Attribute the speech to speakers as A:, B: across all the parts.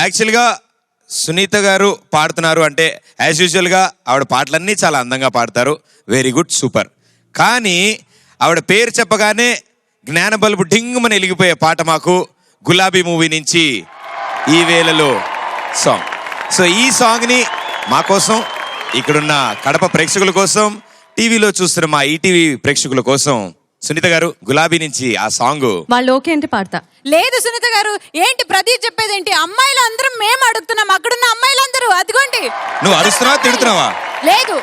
A: యాక్చువల్గా సునీత గారు పాడుతున్నారు అంటే యాజ్ యూజువల్గా ఆవిడ పాటలన్నీ చాలా అందంగా పాడతారు. Very good, super. కానీ ఆవిడ పేరు చెప్పగానే జ్ఞాన బల్బు డింగుమని వెలిగిపోయే పాట మాకు గులాబీ మూవీ నుంచి ఈ వేళలో సాంగ్. సో ఈ సాంగ్ని మా కోసం, ఇక్కడున్న కడప ప్రేక్షకుల కోసం, టీవీలో చూస్తున్న మా ఈటీవీ ప్రేక్షకుల కోసం సునీత గారు గులాబీ నుంచి ఆ సాంగ్.
B: వాళ్ళు ఓకే అంటే పాడతా.
C: లేదు సునీత గారు, ఏంటి ప్రదీప్ చెప్పేది ఏంటి? అమ్మాయిలు అందరం మేము అడుగుతున్నాం, అక్కడున్న అమ్మాయిలందరూ అదిగోండి.
A: నువ్వు అరుస్తున్నావా తిడుతున్నావా?
C: లేదు,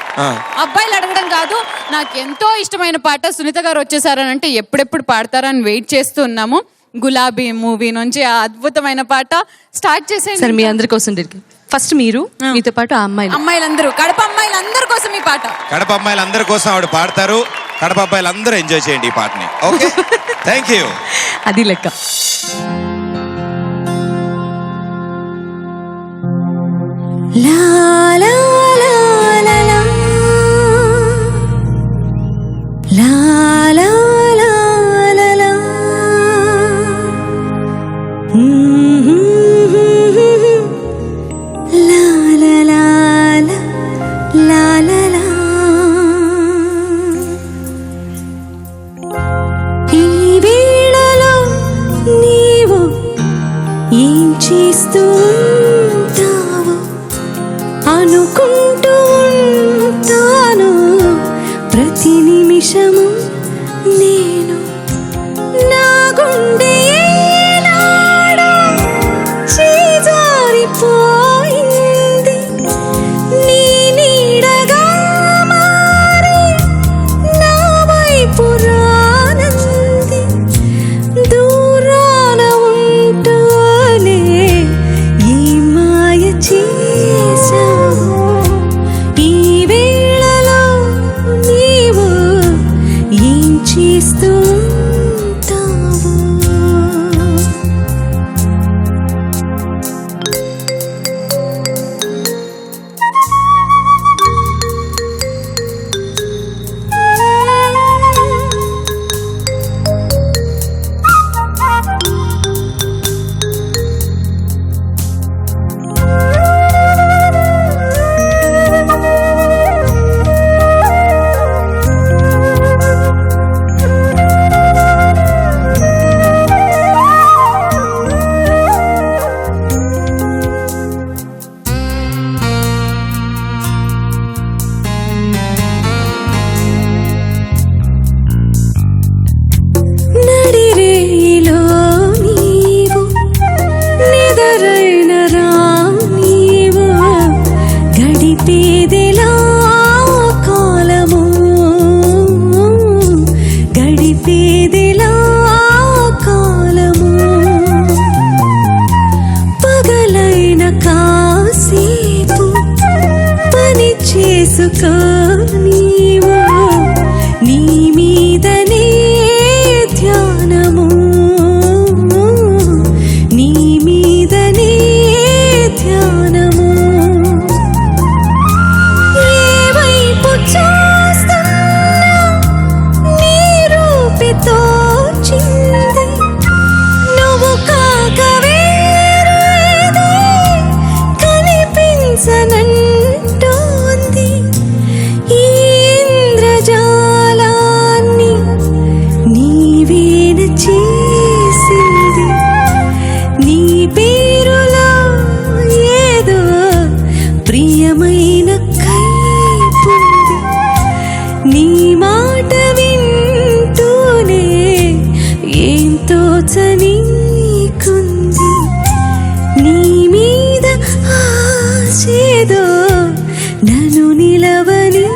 C: అబ్బాయిలు అడగడం కాదు. నాకు ఎంతో ఇష్టమైన పాట సునీత గారు వచ్చేసారని అంటే ఎప్పుడెప్పుడు పాడతారని వెయిట్ చేస్తూ ఉన్నాము. గులాబీ మూవీ నుంచి ఆ అద్భుతమైన పాట స్టార్ట్ చేసేయండి.
B: సరే, మీ అందరి కోసం ఫస్ట్ మీరు, మీతో పాటు ఆ
C: అమ్మాయిలందరూ, కడప అమ్మాయిలందరి కోసం ఈ పాట.
A: కడప అమ్మాయిలందరి కోసం ఆవిడ పాడతారు. కడప అబ్బాయిలందరూ ఎంజాయ్ చేయండి ఈ పాటని. Okay, thank you.
B: అది లెక్క.
C: లా లా లా లా లా లా లా లా లా లా లా లా లా లా లా లా. ఈ వేళలో నీవు ఏం చేస్తూ ఉంటావు అనుకుంటూ ఉంటాను ప్రతి నిమిషము. నేను నా గుండె ఏనాడో చేజారిపోయింది, నీ నీడగా మారి నా వైపు రానంది. దూరాన ఉంటూనే ఈ మాయ చేశావు. ఈ వేళలో నీవు ఏం చేస్తూ ఉంటావు? నడిరేలో నీవు నిదరైన రా నీవు గడిపేదెలా కాలము, గడిపేదెలా కాలము. పగలైన కాసేపు పని చేసుకో నీవు, నీ మీదనే ధ్యానము, నీ మీదనే ధ్యానము. ఏ వైపు చూస్తున్నా నీ రూపితో చింది, నువ్వు కాక వేరేది కనిపించనంటోంది. ఈ ఇంద్రజాలాన్ని నీవేన చేసింది, నీ పేరులో ఏదో ప్రియమైన కైపుంది. నీ మాట వింటూనే ఏం తోచనీకుంది, నీ మీద ఆశేదో నన్ను నిలవనీకుంది.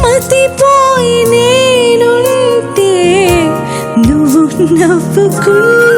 C: మతిపోయి నేనుంటే నువ్వు నవ్వుకుంటూ